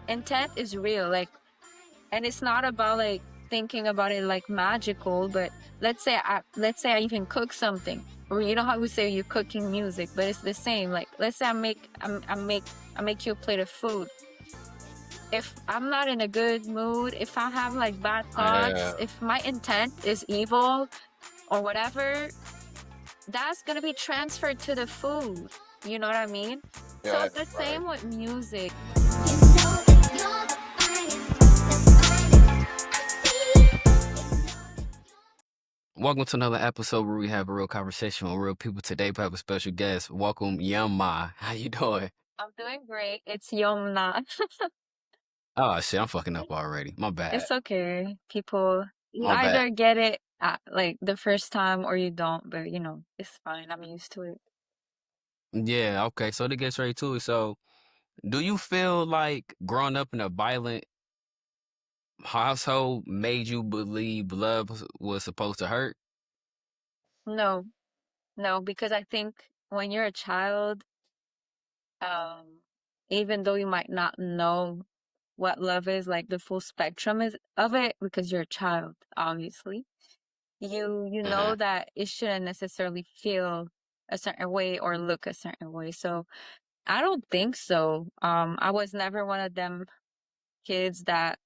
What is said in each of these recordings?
intent is real, like, and it's not about like thinking about it like magical, but let's say I even cook something, or you know how we say you're cooking music, but it's the same. Like, let's say I make you a plate of food. If I'm not in a good mood, if I have like bad thoughts, Yeah, if my intent is evil or whatever, that's gonna be transferred to the food. You know what I mean? So yeah, it's the right. same with music. Welcome to another episode where we have a real conversation with real people. Today, we have a special guest. Welcome, Yomna. How you doing? I'm doing great. It's Yomna. Oh shit, I'm fucking up already. My bad. It's okay. People, you My bad. either get it like the first time or you don't, but it's fine. I'm used to it. Yeah, okay. So to get straight to it, so do you feel like growing up in a violent household made you believe love was supposed to hurt? No, no, because I think when you're a child, um, even though you might not know what love is, like the full spectrum is of it, because you're a child, obviously, you know Uh-huh. that it shouldn't necessarily feel a certain way or look a certain way. So I don't think so. I was never one of them kids that,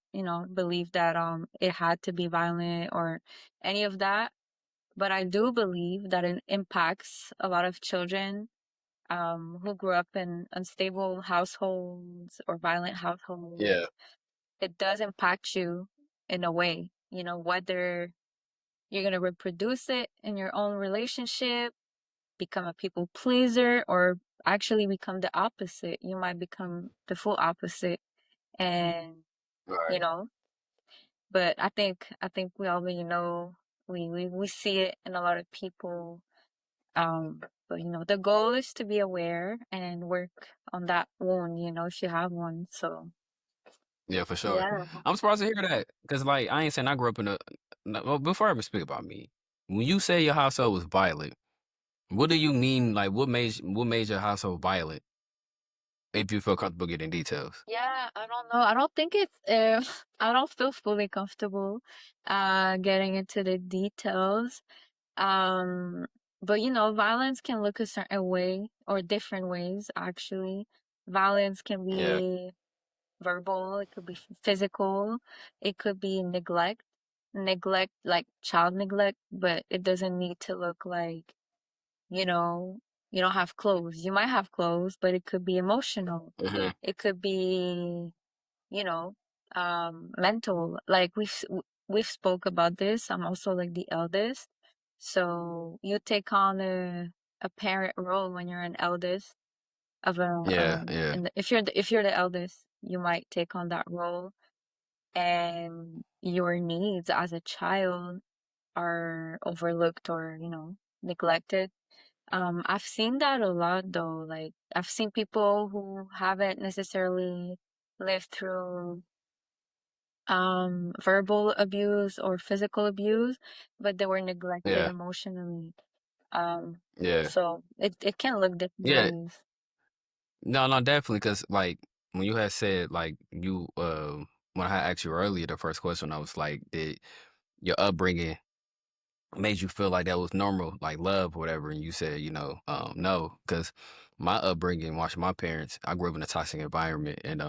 believed that it had to be violent or any of that. But I do believe that it impacts a lot of children who grew up in unstable households or violent Yeah. households. It does impact you in a way, whether you're going to reproduce it in your own relationship, become a people pleaser, or actually become the opposite. You might become the full opposite. And, you Right. know, but I think we already know, we see it in a lot of people. But the goal is to be aware and work on that wound, if you have one. So Yeah, for sure. yeah. I'm surprised to hear that because, like, I ain't saying I grew up in a. No, well, before I even speak about me, when you say your household was violent, what do you mean? Like, what made your household violent? If you feel comfortable getting details. Yeah, I don't know. I don't think it's I don't feel fully comfortable getting into the details. Um but violence can look a certain way or different ways actually. Violence can Yeah. be verbal, it could be physical, it could be neglect like child neglect, but it doesn't need to look like, you know, you don't have clothes. You might have clothes, but it could be emotional. Hmm. It could be, you know, mental. Like we've spoke about this. I'm also like the eldest. So you take on a parent role when you're an eldest of a Yeah. Yeah. and if you're the eldest, you might take on that role, and your needs as a child are overlooked or, neglected. I've seen that a lot though. Like I've seen people who haven't necessarily lived through verbal abuse or physical abuse, but they were neglected Yeah. emotionally. Um Yeah. so it can look different Yeah. ways. No, no, definitely. Because, like, when you had said, like, when I had asked you earlier, the first question, I was like, did your upbringing made you feel like that was normal, like love or whatever? And you said, no, because my upbringing, watching my parents, I grew up in a toxic environment, and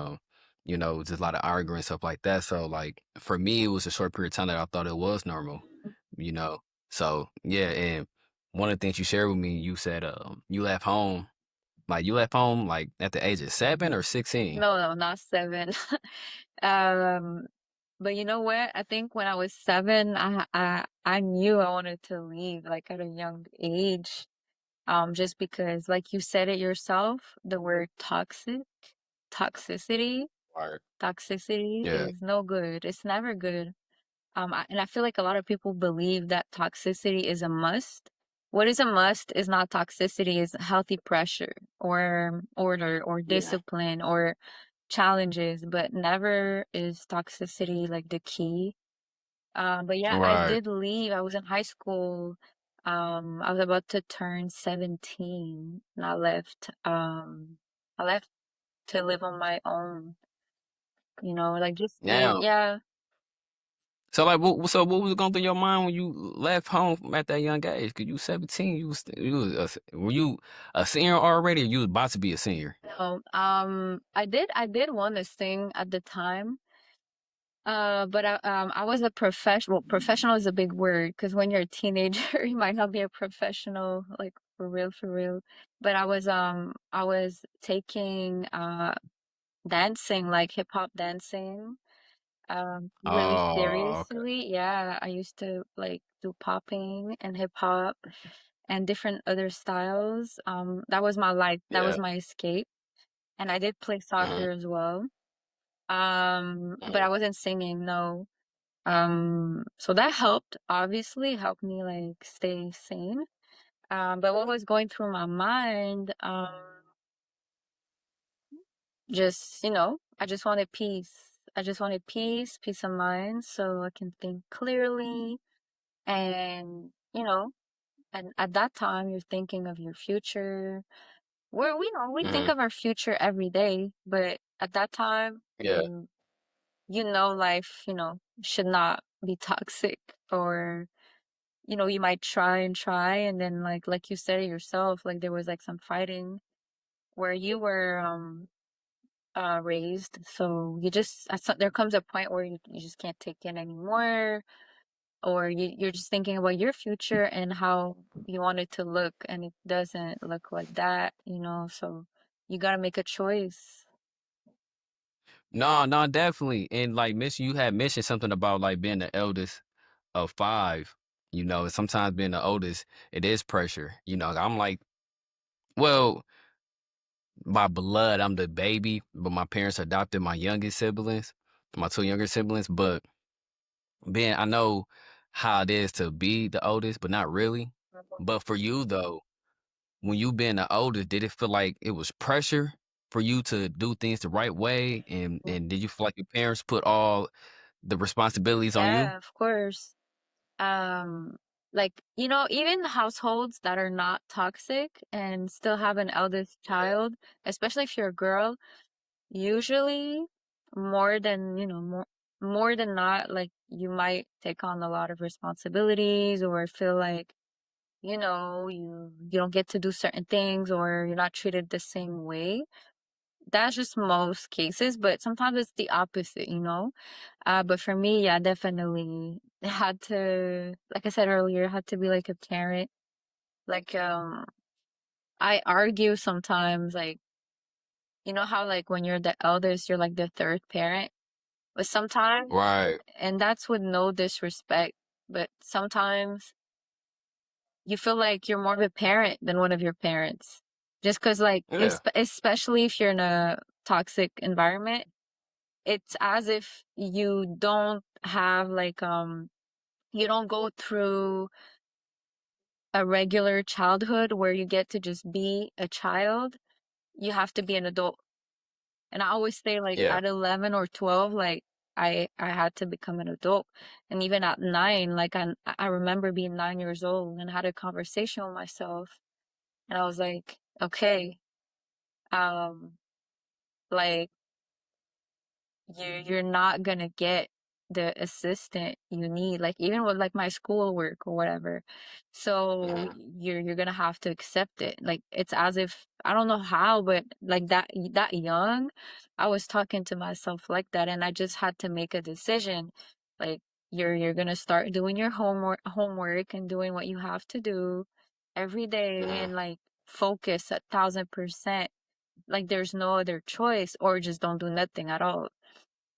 just a lot of arguing and stuff like that. So, like, for me, it was a short period of time that I thought it was normal, you know. So yeah, and one of the things you shared with me, you said, you left home like at the age of 7 or 16. No, no, not seven. Um, but you know what? I think when I was seven, I knew I wanted to leave like at a young age. Just because, like you said it yourself, the word toxicity, Right. toxicity Yeah. is no good. It's never good. And I feel like a lot of people believe that toxicity is a must. What is a must is not toxicity, is healthy pressure or order or Yeah. discipline or challenges, but never is toxicity like the key. But yeah, I Right. did leave. I was in high school. I was about to turn 17 and I left to live on my own. like just being, Now, yeah. so like, what was going through your mind when you left home at that young age? Cause you 17, were you a senior already, or you was about to be a senior? No, I did want to sing at the time. But I was a professional. Professional is a big word because when you're a teenager, you might not be a professional, like for real, for real. But I was taking dancing, like hip hop dancing, really Oh, okay. seriously. Yeah, I used to like do popping and hip hop and different other styles. That was my life. That was Yeah. my escape. And I did play Mhm, soccer as well. But mhm. I wasn't singing, no. So that helped, obviously, helped me like stay sane. But what was going through my mind, just, I just wanted peace. I just wanted peace, peace of mind, so I can think clearly. And, and at that time, you're thinking of your future. We think Mhm. of our future every day, but at that time, Yeah. life, should not be toxic, or you might try and try, and then like you said it yourself, like there was like some fighting where you were raised. So there comes a point where you just can't take it anymore, or you're just thinking about your future and how you want it to look, and it doesn't look like that, so you got to make a choice. No, no, definitely. And like you had mentioned something about like being the eldest of five. Sometimes being the oldest, it is pressure. I'm like, well, by blood, I'm the baby, but my parents adopted my youngest siblings, my two younger siblings. But I know how it is to be the oldest, but not really. But for you though, when you being the oldest, did it feel like it was pressure for you to do things the right way? And did you feel like your parents put all the responsibilities on you? Yeah, of course. um like, even households that are not toxic and still have an eldest child, especially if you're a girl, usually more than not, like you might take on a lot of responsibilities, or feel like you don't get to do certain things, or you're not treated the same way. That's just most cases, but sometimes it's the opposite, but for me, yeah, definitely had to, like I said earlier, had to be like a parent. Like, I argue sometimes, like, how like when you're the eldest, you're like the third parent. But sometimes, Right. and that's with no disrespect, but sometimes you feel like you're more of a parent than one of your parents. Just because, like, Yeah. especially if you're in a toxic environment, it's as if you don't have like, you don't go through a regular childhood where you get to just be a child. You have to be an adult. And I always say, like, Yeah. at 11 or 12, like, I had to become an adult. And even at 9, like, I remember being 9 years old and had a conversation with myself. And I was like, okay, um, like, you're not gonna get the assistant you need, like even with like my schoolwork or whatever. So Mhm. you're gonna have to accept it. Like it's as if, I don't know how, but like that young, I was talking to myself like that, and I just had to make a decision. Like you're gonna start doing your homework and doing what you have to do every day, Mhm. and like focus 1,000%. Like there's no other choice, or just don't do nothing at all.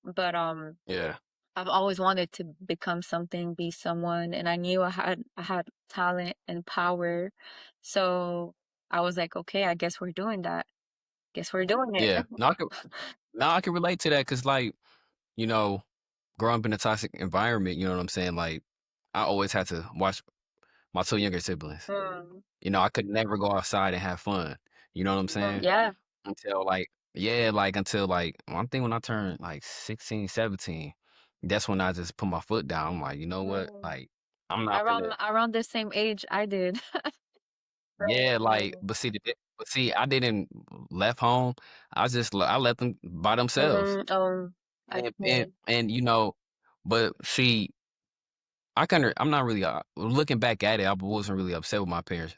But Yeah. I've always wanted to become something, be someone, and I knew I had talent and power. So I was like, okay, I guess we're doing that. Guess we're doing it. Yeah. No, I can relate to that because, like, you know, growing up in a toxic environment, you know what I'm saying? Like, I always had to watch my two younger siblings. Mm, I could never go outside and have fun. You know what I'm saying? yeah. Until like, yeah, like until like, one thing when I turned like 16, 17, that's when I just put my foot down. I'm like, you know what? Mm. Like, I'm not Around finna. around the same age I did. Yeah, like, Mm, but see, I didn't left home. I just I let them by themselves. mm, oh, Okay. you know, but see, I'm not really looking back at it. I wasn't really upset with my parents,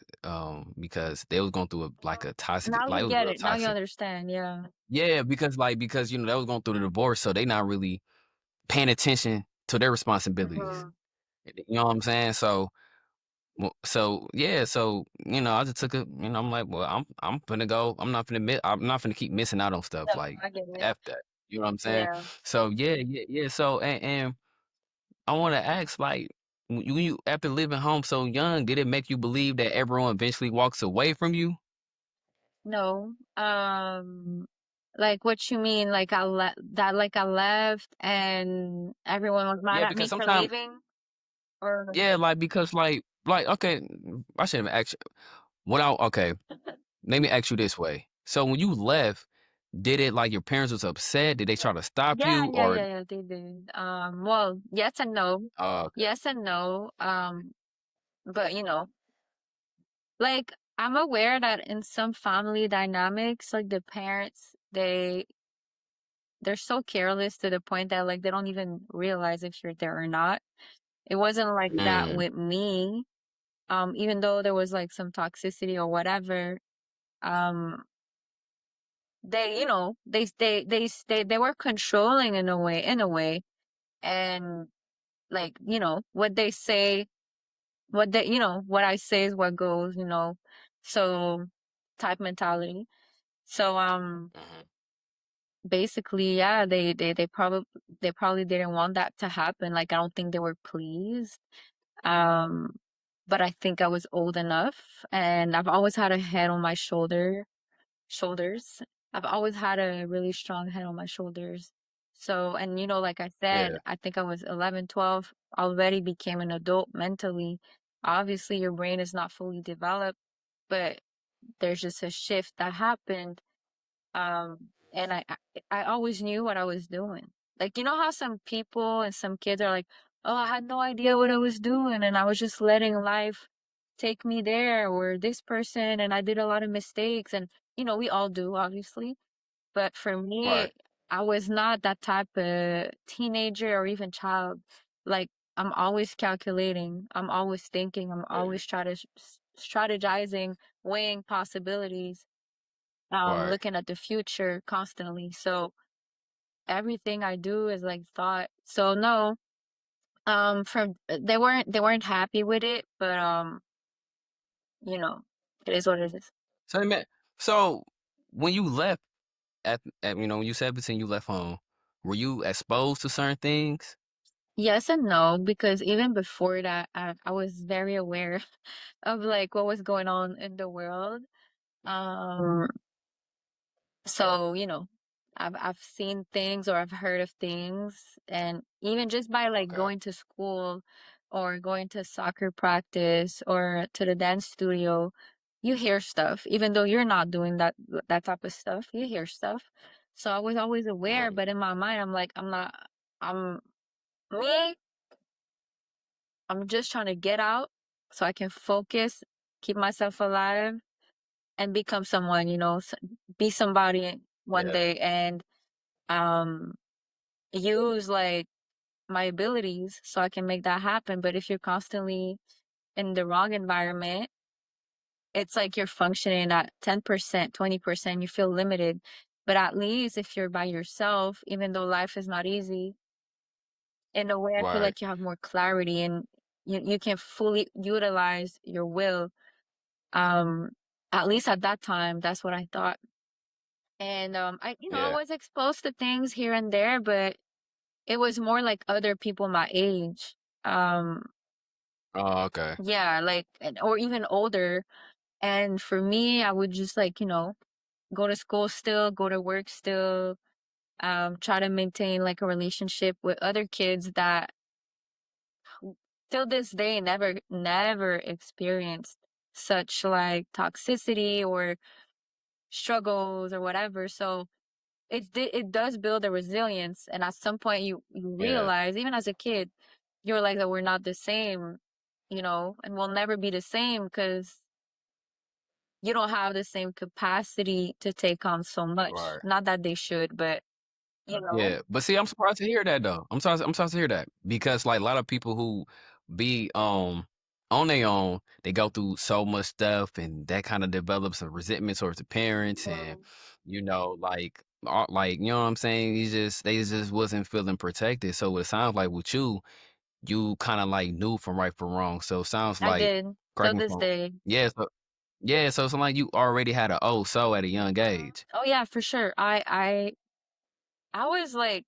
because they was going through like a toxic, Now like you it was get real it. Now you toxic. understand. Yeah. Yeah, because they was going through the divorce, so they not really paying attention to their responsibilities. Mhm. You know what I'm saying? So, so yeah, so I just took it. I'm like, well, I'm gonna go. I'm not gonna keep missing out on stuff No, like I get it. after that. You know what I'm saying? Yeah. So yeah, yeah, yeah. So and I want to ask, like, when you after living home so young, did it make you believe that everyone eventually walks away from you? No. Like what you mean? Like I left and everyone was mad Yeah, at because me for sometimes, leaving? Or yeah, like because like okay, I should have asked. What I okay, let me ask you this way. So when you left, did it like your parents was upset? Did they try to stop yeah, you yeah, or? yeah, yeah, they did. Well, yes and no. Oh, okay. Yes and no. But like I'm aware that in some family dynamics, like the parents, they're so careless to the point that like they don't even realize if you're there or not. It wasn't like that Mm, with me. Even though there was like some toxicity or whatever, um, they were controlling in a way, and like what they say, what I say is what goes, so type mentality. So mhm. basically, yeah, they probably didn't want that to happen. Like I don't think they were pleased. Um, but I think I was old enough, and I've always had a head on my shoulders. I've always had a really strong head on my shoulders. So, and like I said, Yeah, I think I was 11, 12, already became an adult mentally. Obviously, your brain is not fully developed, but there's just a shift that happened. And I always knew what I was doing. Like, you know how some people and some kids are like, oh, I had no idea what I was doing, and I was just letting life take me there, or this person, and I did a lot of mistakes. And, we all do, obviously. But for right. me, I was not that type of teenager or even child. Like, I'm always calculating, I'm always thinking, I'm always strategizing, weighing possibilities, Right. looking at the future constantly. So everything I do is like thought. So no, from they weren't happy with it, but you know, it is what it is. So man, so when you left when you said between you left home, were you exposed to certain things? Yes and no, because even before that, I was very aware of like what was going on in the world. Um, So, I've seen things or I've heard of things, and even just by like Okay. going to school or going to soccer practice or to the dance studio, you hear stuff. Even though you're not doing that type of stuff, you hear stuff. So I was always aware, Mhm. but in my mind, I'm like, I'm not, I'm me. I'm just trying to get out so I can focus, keep myself alive, and become someone, be somebody one Yeah. day. And um use like my abilities so I can make that happen. But if you're constantly in the wrong environment, it's like you're functioning at 10%, 20%, you feel limited. But at least if you're by yourself, even though life is not easy, in a way I feel Right. like you have more clarity, and you can fully utilize your will. Um at least at that time, that's what I thought. And I Yeah. was exposed to things here and there, but it was more like other people my age. Um, Oh, okay. yeah, like, or even older. And for me, I would just like, go to school still, go to work still, try to maintain like a relationship with other kids that till this day never experienced such like toxicity or struggles or whatever. So it does build a resilience, and at some point you Yeah. realize, even as a kid, you're like that we're not the same, and we'll never be the same because you don't have the same capacity to take on so much. Right. Not that they should, but you know? Yeah, but see, I'm surprised to hear that though. I'm surprised to hear that because like a lot of people who be on their own, they go through so much stuff and that kind of develops a resentment towards the parents and Mhm. like like you know what I'm saying? They just wasn't feeling protected. So it sounds like with you kind of like knew from right from wrong. So it sounds I like did, correct till me if this I'm day. yeah, so it's like you already had a oh so at a young Mhm. age. Oh, yeah, for sure. I was like,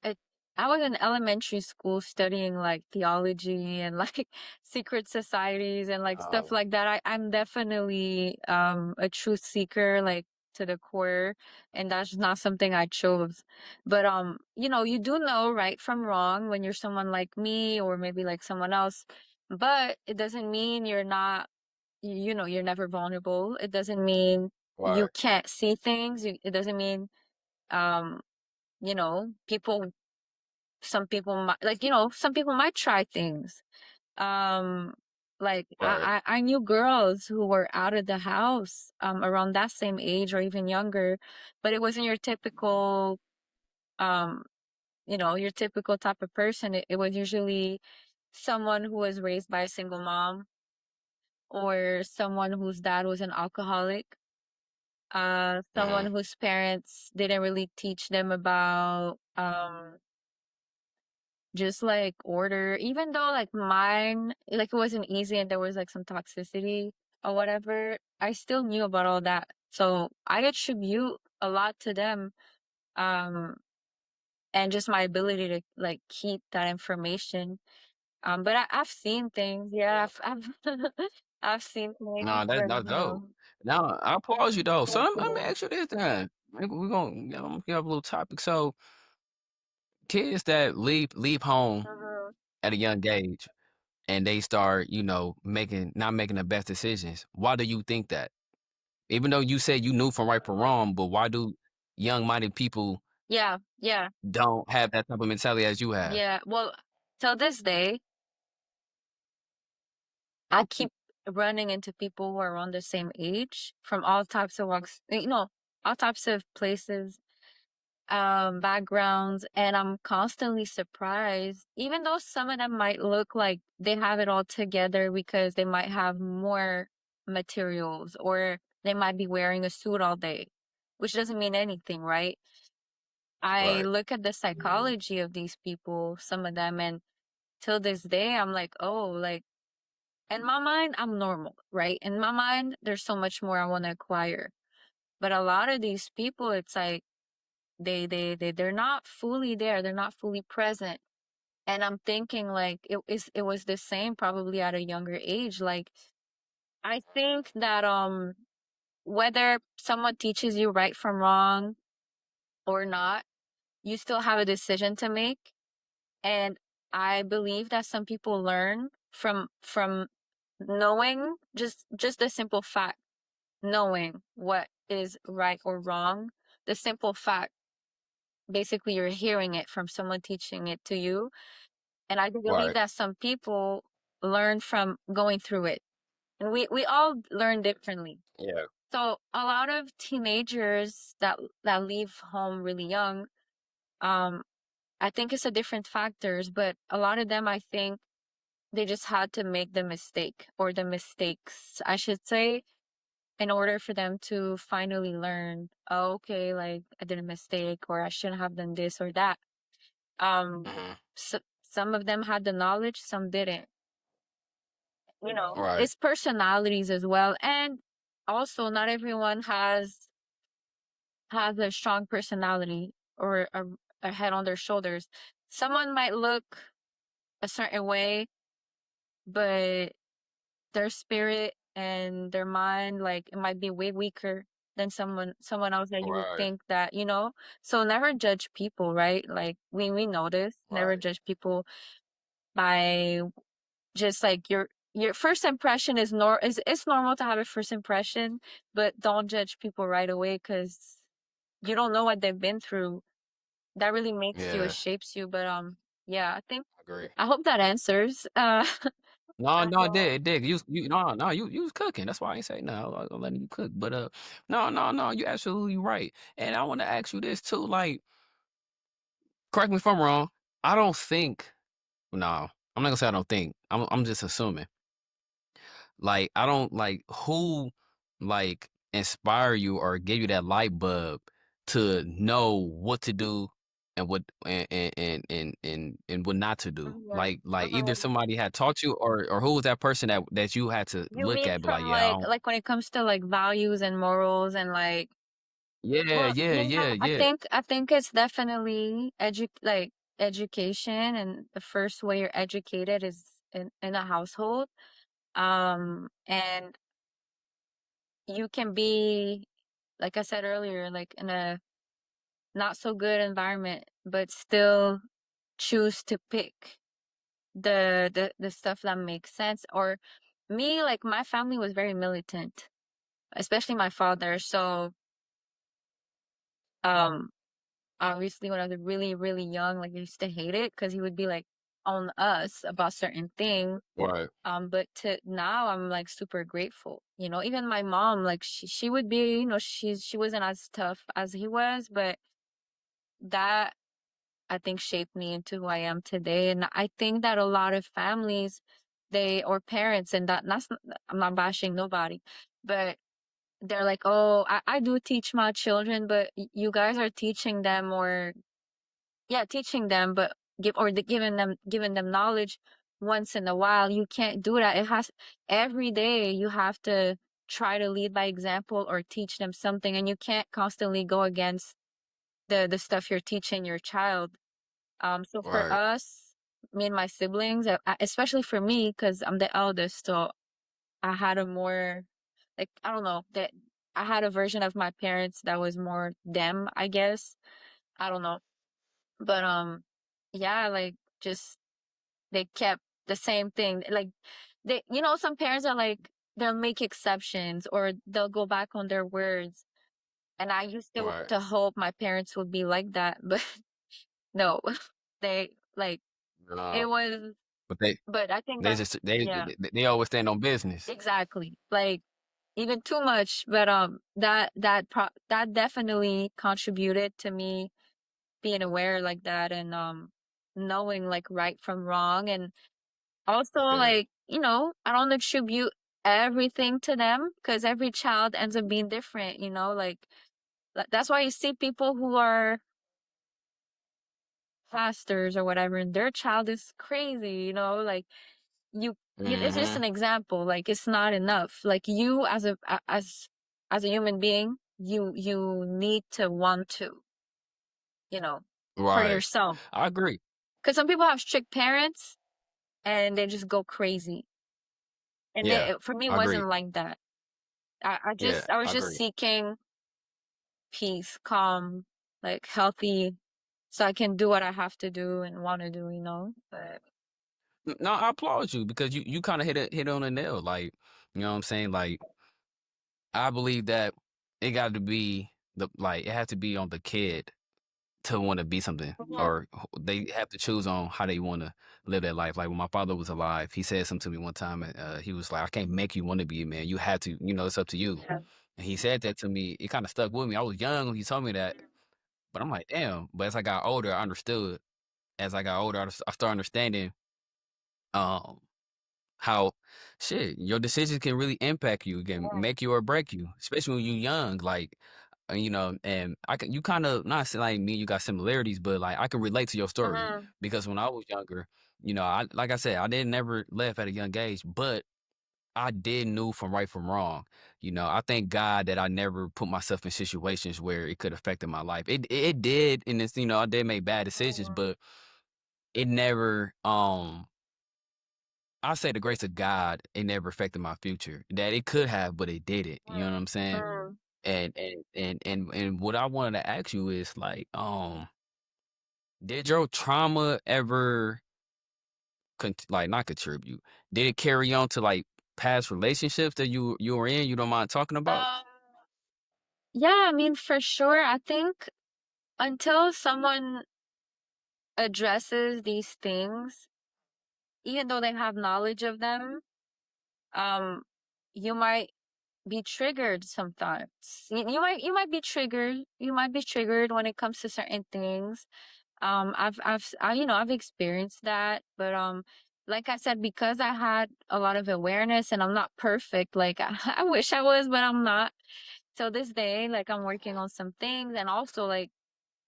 it, I was in elementary school studying like theology and like secret societies and like stuff Um, like that. I'm definitely a truth seeker, like to the core, and that's not something I chose. But you know, you do know right from wrong when you're someone like me or maybe like someone else, but it doesn't mean you're not, you know, you're never vulnerable. It doesn't mean you right, can't see things. It doesn't mean um you know, some people might like, you know, some people might try things. Um, like right. I knew girls who were out of the house around that same age or even younger, but it wasn't your typical um, you know, your typical type of person. It was usually someone who was raised by a single mom or someone whose dad was an alcoholic. Someone Mhm. whose parents didn't really teach them about just like order, even though like mine, like it wasn't easy and there was like some toxicity or whatever, I still knew about all that. So I attribute a lot to them, um, and just my ability to like keep that information. But I've seen things, yeah, Yeah. I've I've seen things, No, but that's you dope. know, Now I applaud you though. So thank let me you. ask you this then. We're gonna have a little topic. So kids that leave home Mhm. at a young age and they start, making not making the best decisions. Why do you think that? Even though you said you knew from right from Mhm. wrong, but why do young minded people Yeah, yeah, don't have that type of mentality as you have? yeah. Well, till this day, I keep running into people who are around the same age from all types of walks, you know, all types of places, backgrounds, and I'm constantly surprised, even though some of them might look like they have it all together because they might have more materials or they might be wearing a suit all day, which doesn't mean anything, right? I Right. look at the psychology of these people, some of them, and till this day, I'm like, oh, like, in my mind, I'm normal, right? In my mind, there's so much more I want to acquire. But a lot of these people, it's like they're not fully there. They're not fully present. And I'm thinking like it was the same probably at a younger age. Like I think that whether someone teaches you right from wrong or not, you still have a decision to make. And I believe that some people learn from knowing just the simple fact knowing what is right or wrong. The simple fact, basically, you're hearing it from someone teaching it to you. And I do believe Right. that some people learn from going through it. And we all learn differently. Yeah. So a lot of teenagers that leave home really young, um, I think it's a different factors, but a lot of them I think they just had to make the mistake or the mistakes, I should say, in order for them to finally learn, oh, okay, like I did a mistake or I shouldn't have done this or that. Um, Mhm. some of them had the knowledge, some didn't. You know, Right. it's personalities as well, and also not everyone has a strong personality or a head on their shoulders. Someone might look a certain way, but their spirit and their mind, like, it might be way weaker than someone else that you would Right. think that, you know? So never judge people, right? Like, we know this. Never Right. judge people by just, like, your first impression is it's normal to have a first impression, but don't judge people right away because you don't know what they've been through. That really makes you or Yeah. shapes you, but, yeah, I think I agree. I hope that answers, No, as no, it well. did, it did. You no, no, you was cooking. That's why I ain't say no. I was letting you cook. But no, no, no, you absolutely right. And I want to ask you this too, like correct me if I'm wrong. I don't think. No, I'm not gonna say I don't think. I'm just assuming. Like, I don't like who like inspire you or give you that light bulb to know what to do and what and what not to do. Mhm. Like either Mhm. somebody had taught you or who was that person that you had to You look mean at, be like, from yeah, I don't, like when it comes to like values and morals and like yeah, well, yeah, yeah, yeah, I yeah. think I think it's definitely education and the first way you're educated is in a household. And you can be like I said earlier, like in a not so good environment, but still choose to pick the stuff that makes sense. Or me, like my family was very militant, especially my father. So um obviously when I was really, really young, like I used to hate it because he would be like on us about certain things. Right, But to now I'm like super grateful. You know, even my mom, like she would be, you know, she wasn't as tough as he was, but that I think shaped me into who I am today. And I think that a lot of families, they or parents, and that's I'm not bashing nobody, but they're like, oh, I do teach my children, but you guys are teaching them or yeah, teaching them, but giving them knowledge once in a while. You can't do that. It has every day you have to try to lead by example or teach them something, and you can't constantly go against the stuff you're teaching your child. So for right, us, me and my siblings, especially for me, because I'm the eldest, so I had a more like I don't know that I had a version of my parents that was more them, I guess. I don't know. But yeah, like just they kept the same thing. Like they you know, some parents are like they'll make exceptions or they'll go back on their words. And I used right. to hope my parents would be like that, but no. They like Uh, it was but but I think they that just yeah, they always stand on business. exactly. Like even too much, but that definitely contributed to me being aware like that and knowing like right from wrong and also Yeah. like you know I don't attribute everything to them because every child ends up being different, you know, like that's why you see people who are pastors or whatever and their child is crazy, you know, like it's just Hmm. an example, like it's not enough, like you as as a human being you need to want to, you know, for Right. yourself. I agree. Because some people have strict parents and they just go crazy. And Yeah, for me, it I agree. wasn't like that. Yeah, I was I just agree. seeking peace, calm, like healthy, so I can do what I have to do and want to do, you know? But No, I applaud you because you kind of hit on the nail. Like, you know what I'm saying? Like, I believe that it got to be it has to be on the kid to want to be something, mhm, or they have to choose on how they want to live their life. Like when my father was alive, he said something to me one time, and he was like, "I can't make you want to be a man. You have to. You know, it's up to you." yeah. And he said that to me. It kind of stuck with me. I was young when he told me that, but I'm like, damn. But as I got older, I understood. As I got older, I started understanding. Um, how shit your decisions can really impact you, can make you or break you, especially when you're young. Like, you know, and I can you kind of not saying like me, you got similarities, but like I can relate to your story Mhm, because when I was younger, you know, I like I said, I didn't never left at a young age, but I did knew from right from wrong. You know, I thank God that I never put myself in situations where it could affect my life. It did, and it's you know I did make bad decisions, mhm, but it never I say the grace of God, it never affected my future. That it could have, but it didn't. You know what I'm saying? mhm. And what I wanted to ask you is like, did your trauma ever like not contribute? Did it carry on to like past relationships that you were in? You don't mind talking about? Um, yeah, I mean, for sure. I think until someone addresses these things, even though they have knowledge of them, um, you might be triggered sometimes. You might be triggered. You might be triggered when it comes to certain things. I've experienced that, but like I said, because I had a lot of awareness and I'm not perfect, like I wish I was, but I'm not. So this day, like I'm working on some things, and also like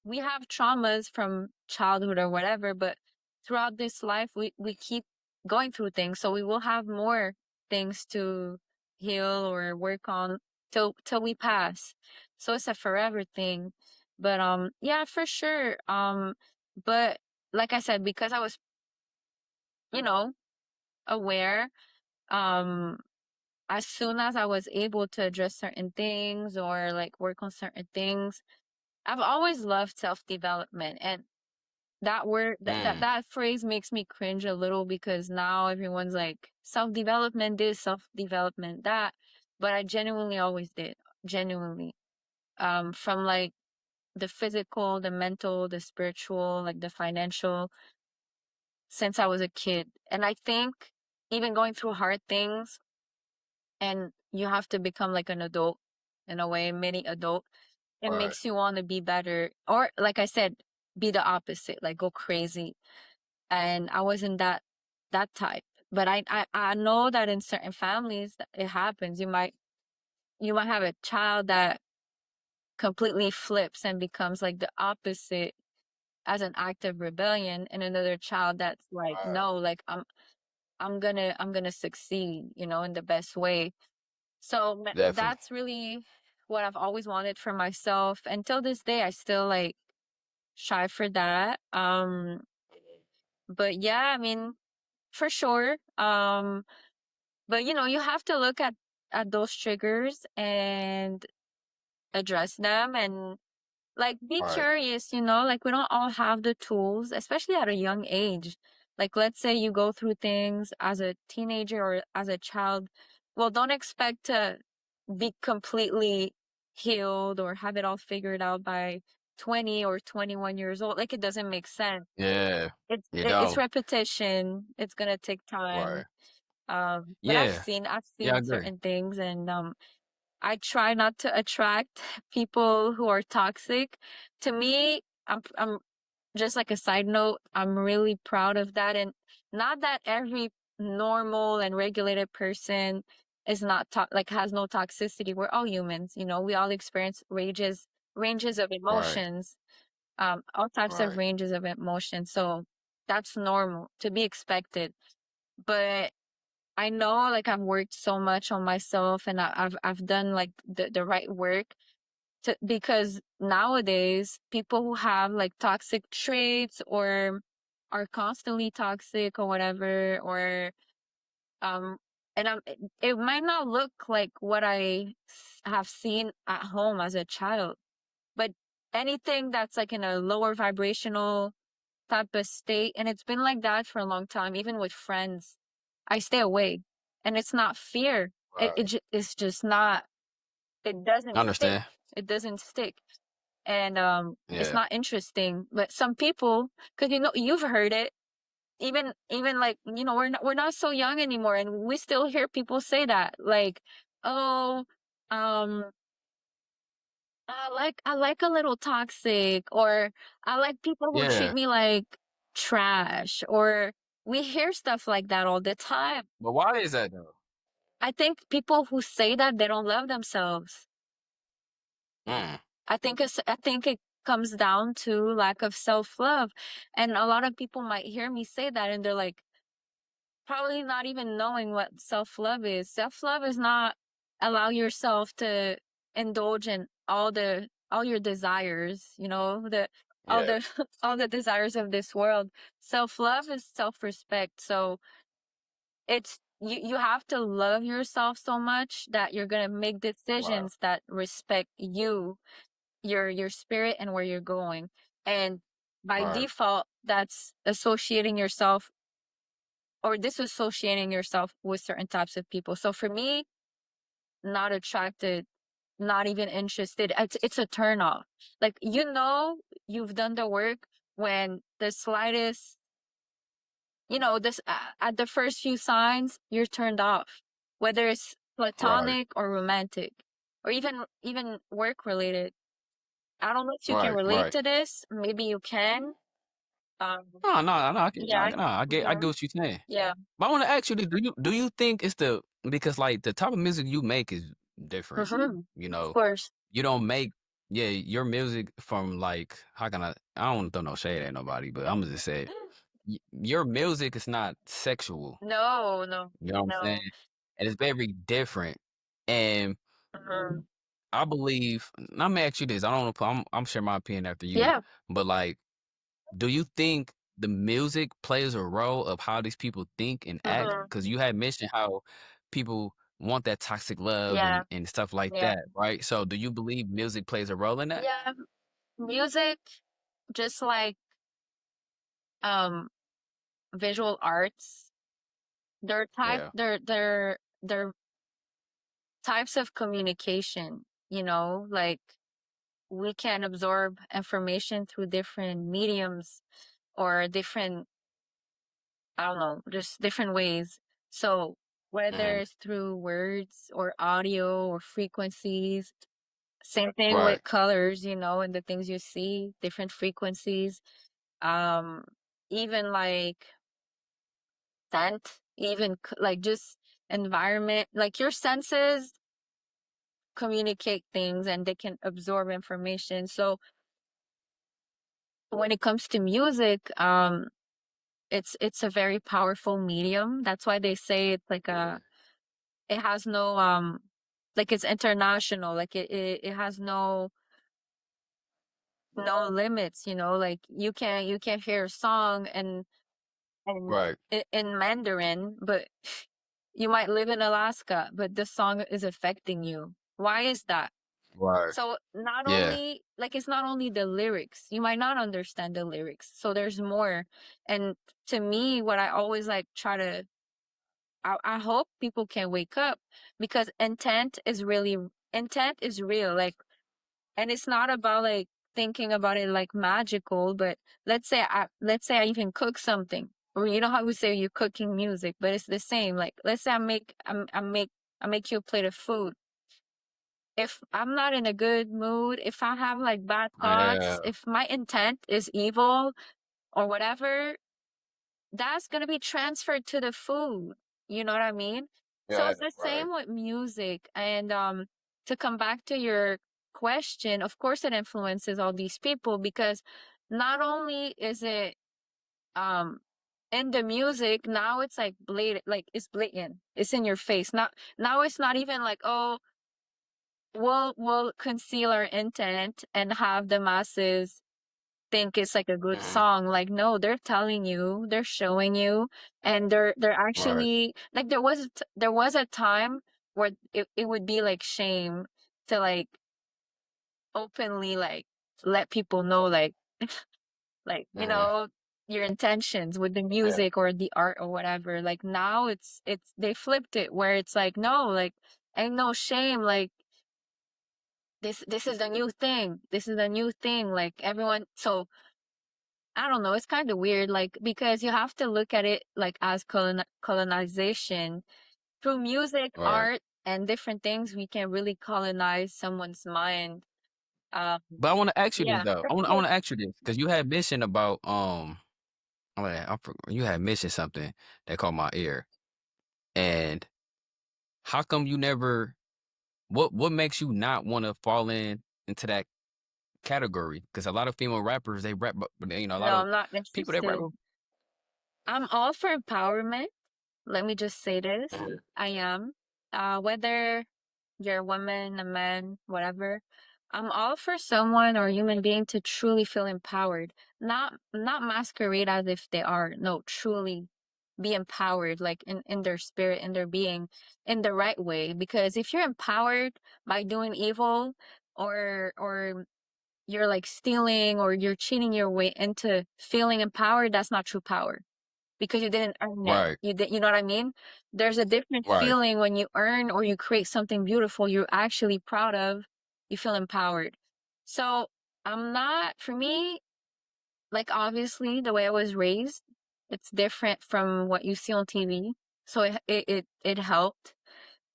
we have traumas from childhood or whatever, but throughout this life, we keep going through things. So we will have more things to heal or work on till we pass. So it's a forever thing. But yeah, for sure. But like I said, because I was, you know, aware, um as soon as I was able to address certain things or like work on certain things, I've always loved self-development. And that word, Mm, that phrase makes me cringe a little because now everyone's like self-development this, self-development that. But I genuinely always did. Genuinely. From like the physical, the mental, the spiritual, like the financial, since I was a kid. And I think even going through hard things and you have to become like an adult in a way, mini adult, it right. makes you want to be better. Or like I said, be the opposite, like go crazy. And I wasn't that type. But I know that in certain families that it happens. You might have a child that completely flips and becomes like the opposite as an act of rebellion, and another child that's like, Right. no, like I'm gonna succeed, in the best way. So Definitely. that's really what I've always wanted for myself. Until this day, I still like strive for that. But yeah, I mean, for sure. But you have to look at those triggers and address them and like be Right. curious, like we don't all have the tools, especially at a young age. Like let's say you go through things as a teenager or as a child. Well, don't expect to be completely healed or have it all figured out by 20 or 21 years old. Like it doesn't make sense. Yeah. You It's don't. repetition. It's gonna take time. Right. But I've Yeah. seen I've Yeah, I seen agree. certain things, and I try not to attract people who are toxic. To me, I'm just like a side note, I'm really proud of that. And not that every normal and regulated person is not like has no toxicity. We're all humans, we all experience ranges of Right. emotions, all types of Right. ranges of emotions. So that's normal to be expected. But I know like I've worked so much on myself, and I've done like the right work because nowadays people who have like toxic traits or are constantly toxic or whatever, or um and it might not look like what have seen at home as a child, but anything that's like in a lower vibrational type of state, and it's been like that for a long time, even with friends, I stay away. And it's not fear. Right. It's just not, it doesn't I stick. understand. It doesn't stick. And it's Yeah. not interesting. But some people, because you've heard it, even like, we're not so young anymore, and we still hear people say that, like, oh, um, I like a little toxic, or I like people who treat Yeah. me like trash, or we hear stuff like that all the time. But why is that though? I think people who say that, they don't love themselves. Mm. I think it comes down to lack of self-love. And a lot of people might hear me say that and they're like probably not even knowing what self-love is. Self-love is not allow yourself to indulge in all your desires, the all Yeah. the all the desires of this world. Self-love is self-respect. So you have to love yourself so much that you're going to make Right. decisions that respect you, your spirit, and where you're going. And by Right. default, that's associating yourself or disassociating yourself with certain types of people. So for me, not attracted, not even interested. It's a turn off. Like, you've done the work when the slightest, this at the first few signs, you're turned off, whether it's Right. platonic or romantic, or even work related. I don't know if you can Right. relate Right. to this. Maybe you can. Um, No, I get, yeah, no, I get mhm, what you're saying. yeah, But I want to ask you, this, do you think it's the because like the type of music you make is different. mhm, You of know, course. you don't make yeah your music from like how can I don't want to throw no shade at nobody, but I'm gonna just say your music is not sexual. No, no, You know what I'm saying? no. And it's very different. And Mhm. I believe, let me ask you this. I don't know. I'm sharing my opinion after you, Yeah, but like, do you think the music plays a role of how these people think and act? mhm, Because you had mentioned how people want that toxic love yeah, and stuff like yeah, that, right? So, do you believe music plays a role in that? yeah. Music, just like um visual arts, Yeah, they're types of communication, like we can absorb information through different mediums or different, I don't know, just different ways. So whether hmm, it's through words or audio or frequencies, same thing right, with colors, and the things you see, different frequencies. Um, even like scent, even like just environment, like your senses communicate things and they can absorb information. So when it comes to music, it's a very powerful medium. That's why they say it's like it has no like it's international. Like it has no limits, like you can hear a song and right, in Mandarin, but you might live in Alaska, but this song is affecting you. Why is that? right. So not Yeah, only like it's not only the lyrics. You might not understand the lyrics. So there's more. And to me, what I always like try to I hope people can wake up because intent is real. Like, and it's not about like thinking about it like magical, but let's say I even cook something. Or you know how we say you're cooking music, but it's the same. Like let's say I make you a plate of food. If I'm not in a good mood, if I have like bad yeah, thoughts, if my intent is evil or whatever, that's gonna be transferred to the food. You know what I mean? So yeah, it's the right. same with music. And to come back to your question, of course it influences all these people because not only is it um in the music, now it's like blatant, like it's blatant. It's in your face. Now it's not even like, oh, we'll conceal our intent and have the masses think it's like a good Hmm, song. Like, no, they're telling you, they're showing you, and they're right. actually like there was a time where it would be like shame to like openly like let people know like Hmm, your intentions with the yeah, music or the art or whatever. Like now it's they flipped it where it's like no, like ain't no shame, like this is the new thing. This is the new thing. Like everyone, so I don't know, it's kind of weird, like because you have to look at it like as colonization through music, right. art, and different things. We can really colonize someone's mind. Um, But I want to ask you this yeah, though. I want to ask you this because you had mentioned about oh, yeah, you had mentioned something that caught my ear. And how come you never? What makes you not want to fall into that category? Because a lot of female rappers they rap, but a no, lot of I'm not people that rap. interested. I'm all for empowerment. Let me just say this. Mhm. I am. Whether you're a woman, a man, whatever, I'm all for someone or a human being to truly feel empowered. Not masquerade as if they are. No, truly be empowered, like in their spirit, in their being, in the right way. Because if you're empowered by doing evil or you're like stealing or you're cheating your way into feeling empowered, that's not true power because you didn't earn it. Right, You know what I mean? There's a different right, feeling when you earn or you create something beautiful you're actually proud of. You feel empowered. So I'm not, for me, like obviously the way I was raised, it's different from what you see on TV. So it helped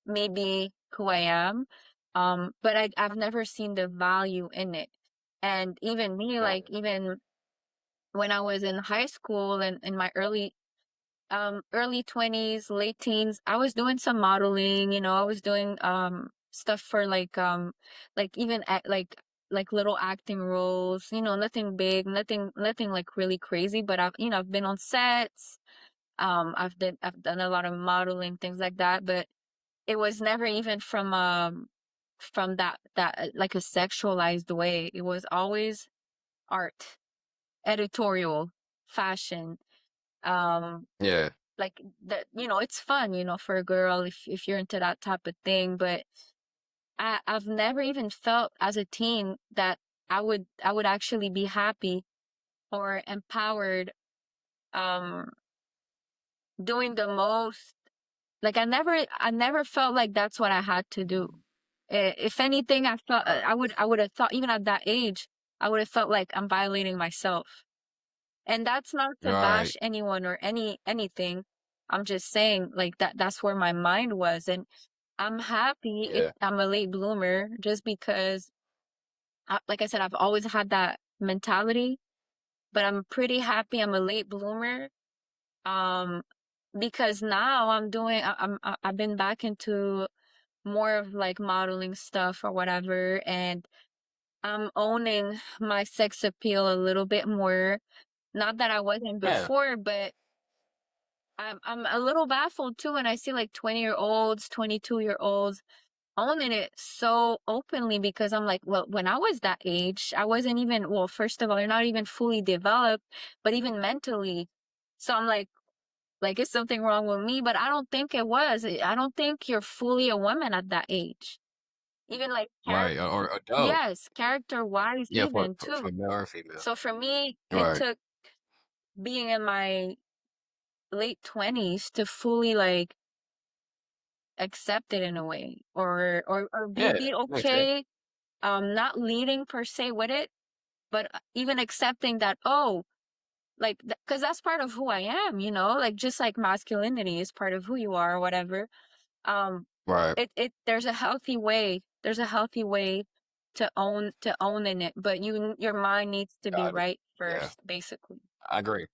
maybe who I am. But I've never seen the value in it. And even me, like mhm, even when I was in high school and in my early 20s, late teens, I was doing some modeling, I was doing stuff for like even at like little acting roles, nothing big, nothing like really crazy, but I've been on sets. I've done a lot of modeling, things like that, but it was never even from that like a sexualized way. It was always art, editorial, fashion. Um Yeah. like that, it's fun, for a girl if you're into that type of thing, but I've never even felt as a teen that I would actually be happy or empowered um doing the most. Like I never felt like that's what I had to do. If anything, I felt Right. I would have thought even at that age, I would have felt like I'm violating myself. And that's not to Right. bash anyone or anything. I'm just saying like that's where my mind was. And I'm happy Yeah. I'm a late bloomer just because like I said, I've always had that mentality, but I'm pretty happy I'm a late bloomer. Um because now I've been back into more of like modeling stuff or whatever, and I'm owning my sex appeal a little bit more. Not that I wasn't Yeah. before, but I'm a little baffled too when I see like 20-year-olds, 22-year-olds owning it so openly, because I'm like, well, when I was that age, I wasn't even, well, first of all, you're not even fully developed, but even mentally. So I'm like, is something wrong with me? But I don't think it was. I don't think you're fully a woman at that age. Even like Right. Or adult. yes, character wise Yeah, even for too. male or female. So for me, it Right. took being in my late 20s to fully like accept it in a way, or be Yeah. be Makes sense. okay, not leading per se with it, but even accepting that, oh, like because that's part of who I am, like just like masculinity is part of who you are or whatever. um Right. there's a healthy way to own in it, but your mind needs to be Got it. right Yeah. first, basically. I agree.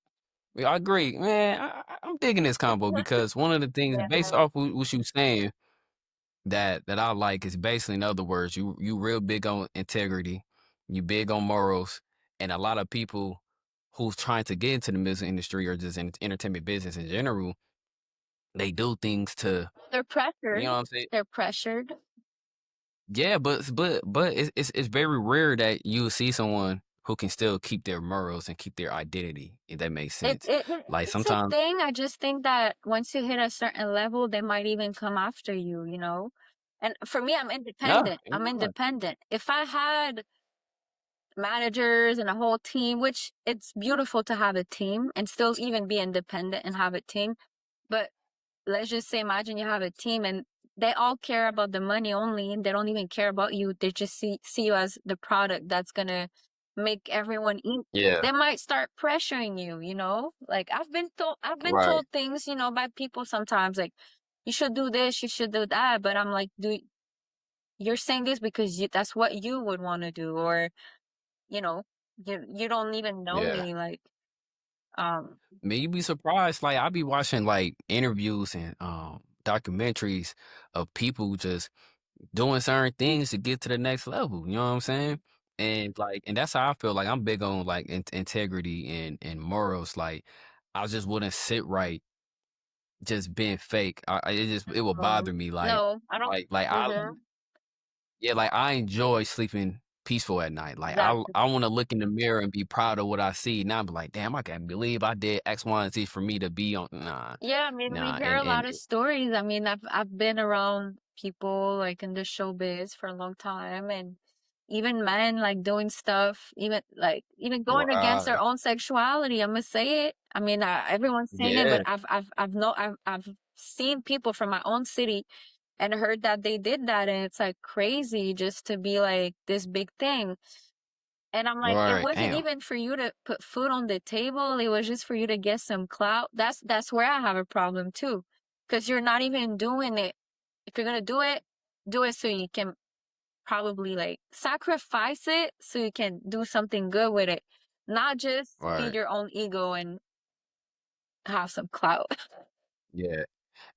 Yeah, I agree. Man, I'm digging this combo because one of the things based Yeah. off what you saying that I like is basically, in other words, you real big on integrity, you big on morals, and a lot of people who's trying to get into the music industry or just in entertainment business in general, they do things to, They're you pressured. know what I'm saying? They're pressured. Yeah, but it's very rare that you see someone who can still keep their morals and keep their identity, if that makes It, sense. it it- Like it's a sometimes, thing. I just think that once you hit a certain level, they might even come after you, And for me, I'm yeah, independent. you're I'm right. independent. If I had managers and a whole team, which it's beautiful to have a team and still even be independent and have a team, but let's just say imagine you have a team and they all care about the money only, and they don't even care about you. They just see you as the product that's gonna make everyone eat. Yeah, They might start pressuring you, like I've been told right. things, by people sometimes, like you should do this, you should do that, but I'm like, you're saying this because that's what you would want to do, or you know you don't even know Yeah. me, like um Man, you'd be surprised. Like I be watching like interviews and documentaries of people just doing certain things to get to the next level. You know what I'm saying? And that's how I feel. Like I'm big on like integrity and morals. Like I just wouldn't sit right just being fake. It would bother me. no, I don't. I Mhm. yeah, like I enjoy sleeping peaceful at night. Like Exactly. I want to look in the mirror and be proud of what I see. Now I'm like, damn, I can't believe I did X, Y, and Z for me to be on. Nah, Yeah, I mean, we nah, hear a lot of stories. I mean, I've been around people like in the showbiz for a long time, and even men like doing stuff, even going against their right, own sexuality. I'm gonna say it. I mean, everyone's saying it, yeah, but I've seen people from my own city and heard that they did that, and it's like crazy just to be like this big thing. And I'm like, it right, wasn't damn, even for you to put food on the table. It was just for you to get some clout. That's where I have a problem too. Because you're not even doing it. If you're gonna do it so you can probably like sacrifice it so you can do something good with it. not just feed Right. your own ego and have some clout. Yeah.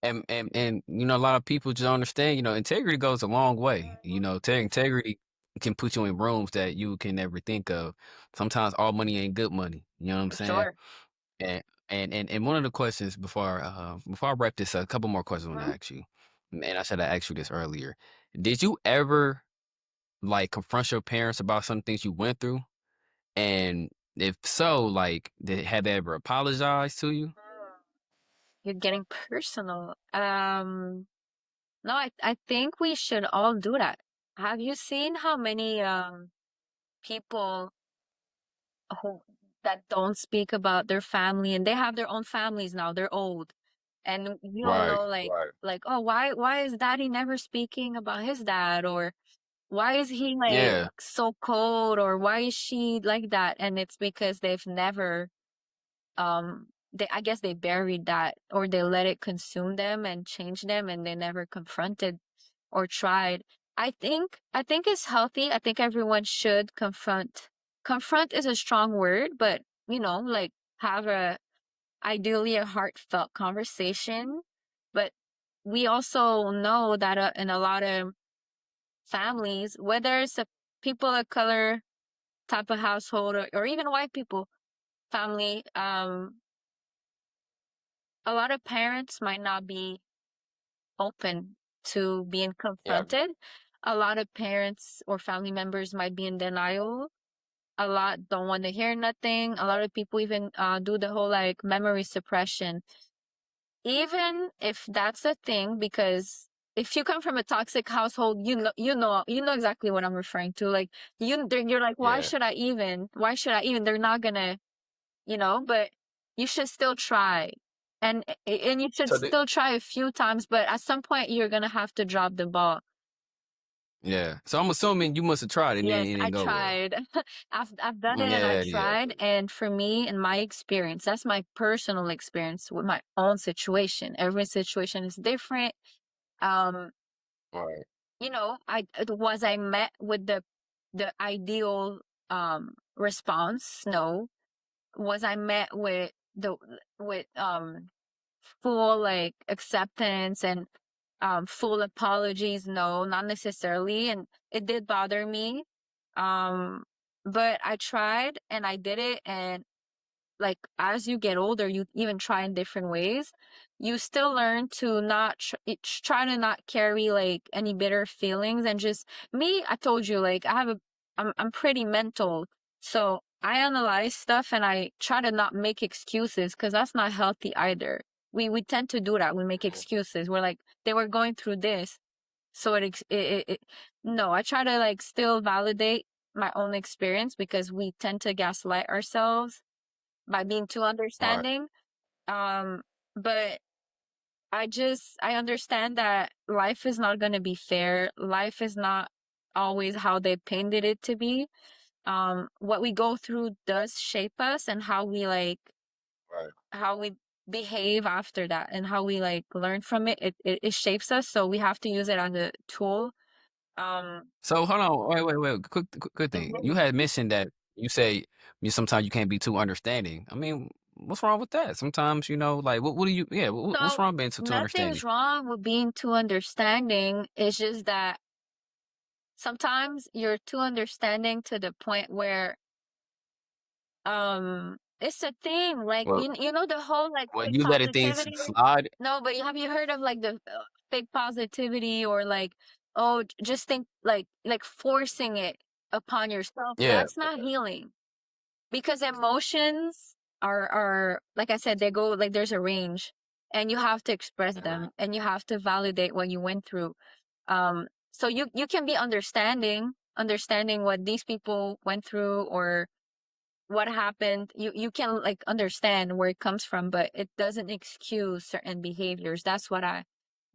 And a lot of people just don't understand, integrity goes a long way. Integrity can put you in rooms that you can never think of. Sometimes all money ain't good money. You know what I'm For saying? sure. And one of the questions before I wrap this up, a couple more questions I want to Mhm. ask you. And I should have asked you this earlier. Did you ever like confront your parents about some things you went through? And if so, like, have they ever apologized to you? You're getting personal. No, I think we should all do that. Have you seen how many people who that don't speak about their family and they have their own families now, they're old. And you don't Right. know like, oh, why is daddy never speaking about his dad? Or why is he like Yeah. so cold? Or why is she like that? And it's because they've never they I guess they buried that or they let it consume them and change them and they never confronted or tried. I think it's healthy. I think everyone should confront. Confront is a strong word, but like have a ideally a heartfelt conversation. But we also know that in a lot of families, whether it's a people of color type of household or even white people family, a lot of parents might not be open to being Yeah. confronted. A lot of parents or family members might be in denial. A lot don't want to hear nothing. A lot of people even do the whole like memory suppression. Even if that's a thing, because if you come from a toxic household, you know exactly what I'm referring to. Like you're like, Yeah. why should I even? They're not gonna, but you should still try. And you should So the still try a few times, but at some point you're gonna have to drop the ball. Yeah. So I'm assuming you must have tried and then Yes, it I didn't go well. tried. I've done it and I Yeah, yeah. tried. And for me, in my experience, that's my personal experience with my own situation. Every situation is different. Um, Right. was I met with the ideal response? No. Was I met with full like acceptance and full apologies? No, not necessarily. And it did bother me. Um, but I tried and I did it. And like as you get older, you even try in different ways. You still learn to not try to not carry like any bitter feelings and just me. I told you like I'm pretty mental, so I analyze stuff and I try to not make excuses because that's not healthy either. We tend to do that. We make Mhm. excuses. We're like they were going through this, so it no. I try to like still validate my own experience because we tend to gaslight ourselves by being too Right. understanding. Um, but I understand that life is not going to be fair. Life is not always how they painted it to be. What we go through does shape us and Right. how we behave after that and how we like learn from it. It shapes us. So we have to use it as a tool. Um, So hold on. Wait. Quick thing. You mhm. had mentioned that you say sometimes you can't be too understanding. I mean, what's wrong with that? Sometimes, like what do you yeah, what's So wrong being too nothing's understanding? wrong with being too understanding. It's just that sometimes you're too understanding to the point where it's a thing like Well, you know the whole like when fake you letting things positivity. slide. No, but have you heard of like the fake positivity or like oh just think like forcing it upon yourself? Yeah. That's not healing because emotions are like I said, they go like there's a range and you have to express Mhm. them and you have to validate what you went through. So you can be understanding what these people went through or what happened. You can like understand where it comes from, but it doesn't excuse certain behaviors. That's where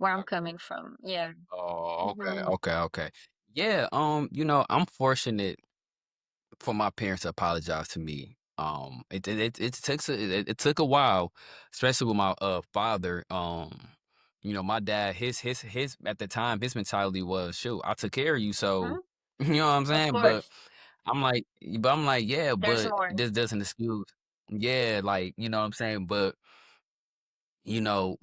I'm coming from. Yeah. Oh, okay, Hmm. okay, okay. Yeah, I'm fortunate for my parents to apologize to me. It took a while, especially with my father. My dad, his at the time, his mentality was, shoot, I took care of you, so Hmm. you know what I'm Of saying? But course. I'm like, yeah, There's but more. this doesn't excuse. Yeah, like, you know what I'm saying? But,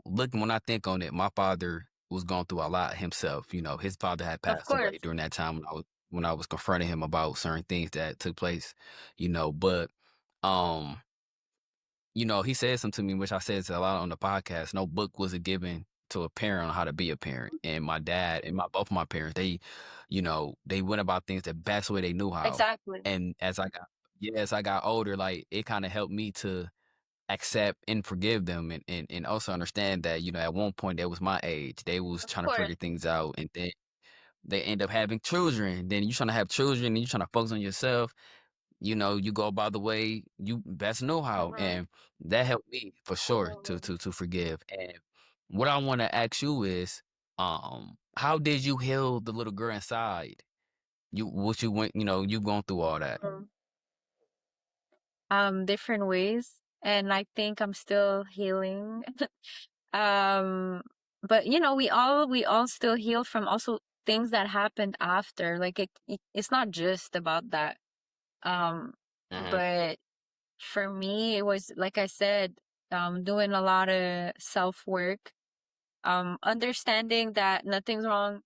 look, when I think on it, my father was going through a lot himself. His father had Of passed away course. during that time when I was confronting him about certain things that took place, but um he said something to me, which I said a lot on the podcast. No book was a given to a parent on how to be a parent. And my dad and both my parents, they went about things the best way they knew how. Exactly. And as I got older, like it kind of helped me to accept and forgive them and also understand that, at one point they was my age. They was Of trying to course. figure things out and then they end up having children. Then you trying to have children and you trying to focus on yourself. You go about the way you best know how, Mm-hmm. and that helped me for sure to Mm-hmm. to to forgive. And what I want to ask you is, how did you heal the little girl inside? What you went, you going through all that. Mm-hmm. Different ways, and I think I'm still healing. Um, but we all still heal from also things that happened after. Like it's not just about that. Um, Hmm. but for me, it was like I said, doing a lot of self work, understanding that nothing's wrong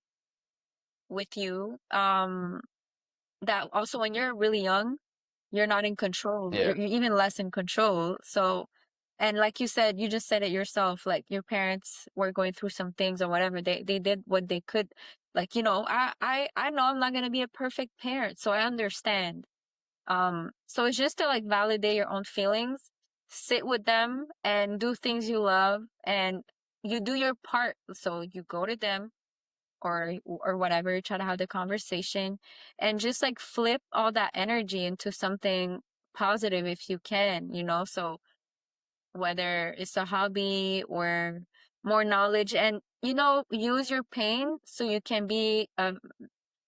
with you. That also when you're really young, you're not in control. Yeah. You're even less in control. So, and like you said, you just said it yourself, like your parents were going through some things or whatever. They did what they could. Like, I know I'm not gonna be a perfect parent, so I understand. So it's just to like validate your own feelings, sit with them and do things you love and you do your part. So you go to them or whatever, try to have the conversation and just like flip all that energy into something positive if you can. So whether it's a hobby or more knowledge and use your pain so you can be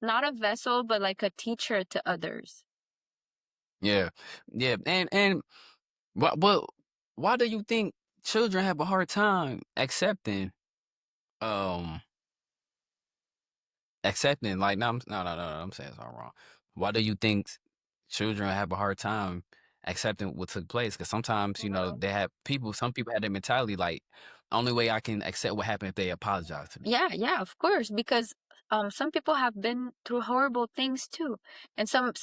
not a vessel but like a teacher to others. Yeah. Yeah. And what why do you think children have a hard time um accepting, like, no, no, I'm saying something wrong. Why do you think children have a hard time accepting what took place? Because sometimes, Mhm. some people have that mentality like, only way I can accept what happened if they apologize to me. Yeah, yeah, of course, because some people have been through horrible things too. And some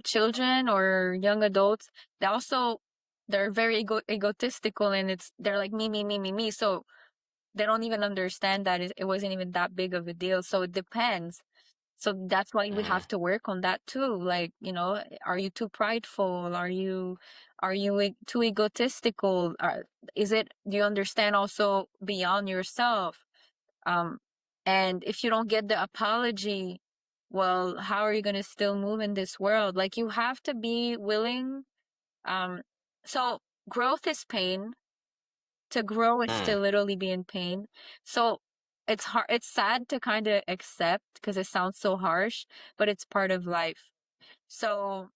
children or young adults, they're very egotistical and they're like me, me, me, me, me. So they don't even understand that it wasn't even that big of a deal. So it depends. So that's why we have Mhm. to work on that too. Like, are you too prideful? Are you too egotistical? Do you understand also beyond yourself? Um, and if you don't get the apology, well, how are you going to still move in this world? Like you have to be willing. Um, so growth is pain. To grow is to Mm. literally be in pain. So it's hard. It's sad to kind of accept because it sounds so harsh, but it's part of life. So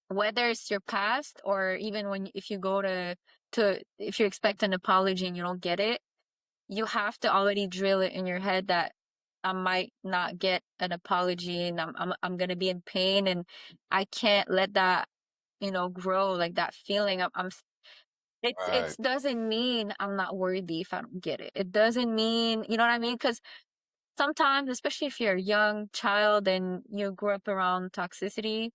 whether it's your past or even if you go if you expect an apology and you don't get it, you have to already drill it in your head that I might not get an apology and I'm gonna be in pain and I can't let that grow like that feeling. It Right. doesn't mean I'm not worthy if I don't get it. It doesn't mean, you know what I mean? Because sometimes, especially if you're a young child and you grew up around toxicity,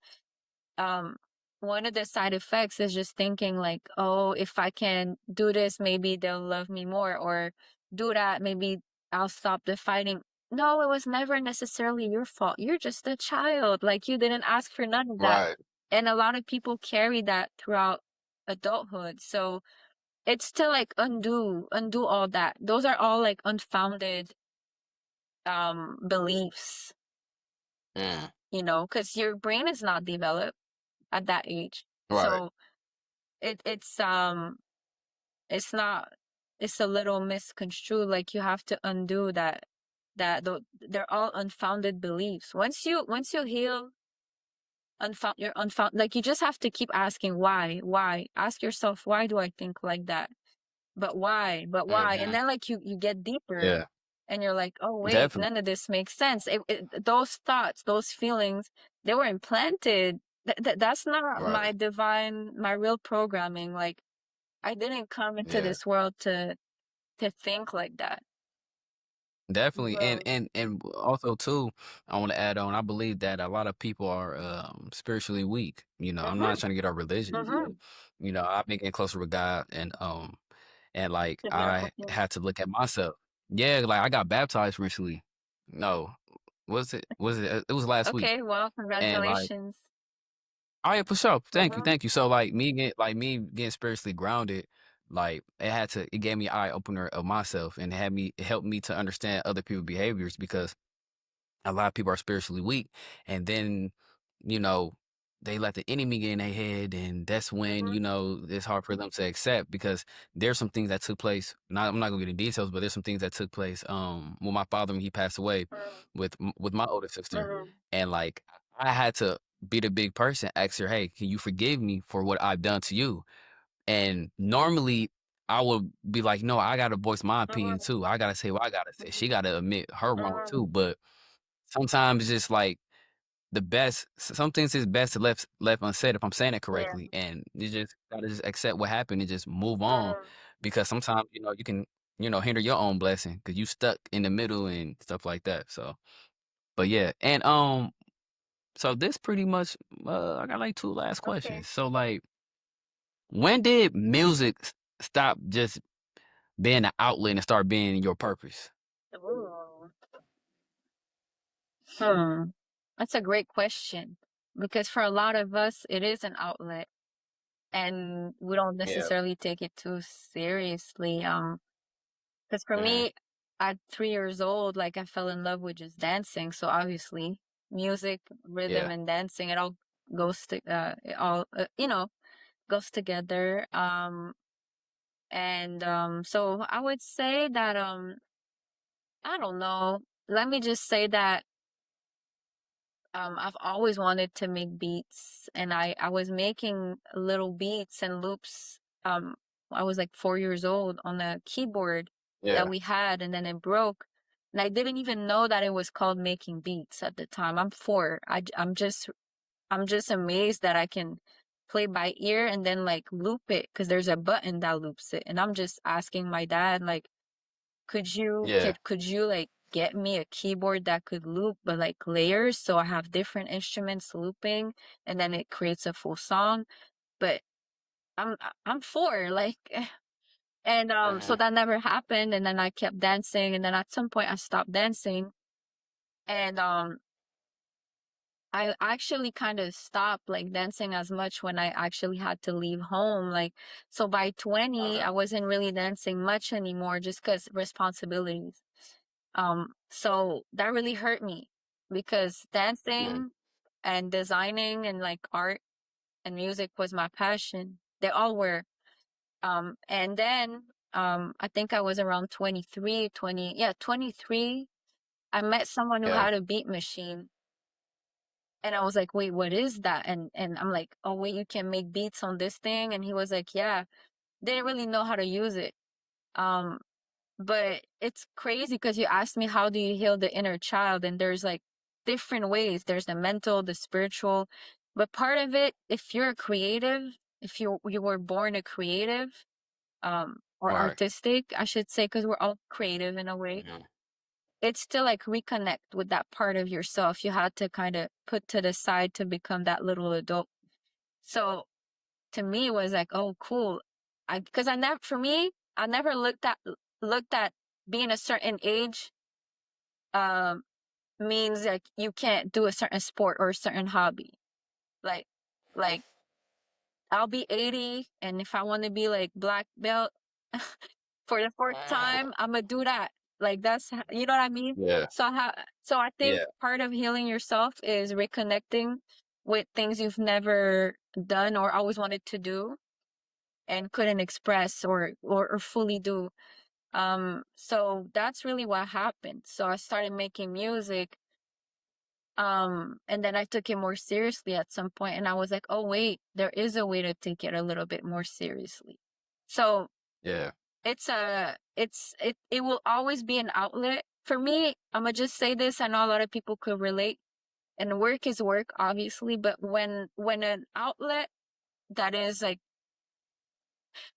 um, one of the side effects is just thinking like, oh, if I can do this, maybe they'll love me more, or do that, maybe I'll stop the fighting. No, it was never necessarily your fault. You're just a child. Like you didn't ask for none of that. Right. And a lot of people carry that throughout adulthood. So it's to like undo all that. Those are all like unfounded beliefs, Mm. because your brain is not developed at that age. Right. So it's not it's a little misconstrued. Like you have to undo they're all unfounded beliefs. Once you heal you're unfound, like you just have to keep asking why ask yourself, why do I think like that? But why? And Mhm. then like you get deeper. Yeah. and you're like, "Oh, wait, Definitely. none of this makes sense." Those thoughts, those feelings, they were implanted. That's not Right. my divine, my real programming. Like, I didn't come into Yeah. this world to think like that. Definitely, and So, and and also too, I want to add on. I believe that a lot of people are spiritually weak. I'm not mhm, trying to get our religions, but mhm. I've been getting closer with God, and like It's a beautiful I thing. had to look at myself. Yeah, like I got baptized recently. No, was it? Was it? It was last week, Okay, well, and like, congratulations. oh yeah, for sure. Thank you, Mhm, thank you. So me getting spiritually grounded, like it gave me an eye opener of myself, and it helped me to understand other people's behaviors because a lot of people are spiritually weak, and then you know they let the enemy get in their head, and that's when mhm, it's hard for them to accept because there's some things that took place. I'm not gonna get into details, but there's some things that took place when my father, when he passed away, mhm, with my older sister, mhm, and like I had to be the big person, ask her, hey, can you forgive me for what I've done to you? And normally I would be like, no, I gotta voice my opinion mhm, too, I gotta say what I gotta say, she mhm, gotta admit her wrong mhm. too. But sometimes it's just like some things is best to left unsaid, if I'm saying it Yeah. correctly, and you just gotta just accept what happened and just move on, Mhm. because sometimes, you can, hinder your own blessing because you stuck in the middle and stuff like that, so but yeah, and, so this pretty much, I got, like, 2 last Okay. questions. So, like, when did music stop just being an outlet and start being your purpose? Ooh. Hmm. That's a great question because for a lot of us, it is an outlet and we don't Yeah. necessarily take it too seriously. Because for Mhm. me, at 3 years old, like I fell in love with just dancing. So obviously, music, rhythm, Yeah. and dancing, it all it all, goes together. And so I would say that, I don't know. Let me just say that I've always wanted to make beats, and I was making little beats and loops. I was like 4 years old on a keyboard that Yeah. we had, and then it broke. And I didn't even know that it was called making beats at the time. I'm four. I'm just amazed that I can play by ear and then like loop it because there's a button that loops it. And I'm just asking my dad like, Yeah. could you like get me a keyboard that could loop but like layers so I have different instruments looping and then it creates a full song? But I'm four, like and so Mhm. that never happened and then I kept dancing and then at some point I stopped dancing and I actually kind of stopped like dancing as much when I actually had to leave home. Like, so by 20, Okay. I wasn't really dancing much anymore just because responsibilities. So that really hurt me because Yeah. dancing and designing and like art and music was my passion. They all were. And then, I think I was around 23, 20, yeah, 23. I met someone who Yeah. had a beat machine and I was like, wait, what is that? And I'm like, oh wait, you can make beats on this thing. And he was like, yeah, didn't really know how to use it. Um, but it's crazy because you asked me how do you heal the inner child, and there's like different ways. There's the mental, the spiritual. But part of it, if you're a creative, if you were born a creative, or Right. artistic, I should say, because we're all creative in a way, Mhm. it's still like reconnect with that part of yourself you had to kind of put to the side to become that little adult. So to me, it was like, oh, cool. Because I never, for me, I never looked at being a certain age, um, means like you can't do a certain sport or a certain hobby. Like, like I'll be 80, and if I want to be like black belt for the first time, I'm gonna do that. Like you know what I mean? Yeah. So I think Yeah. part of healing yourself is reconnecting with things you've never done or always wanted to do and couldn't express or fully do. So that's really what happened. So I started making music, and then I took it more seriously at some point, and I was like, oh wait, there is a way to take it a little bit more seriously. So Yeah. it will always be an outlet for me, Imma just say this, I know a lot of people could relate, and work is work, obviously, but when an outlet that is like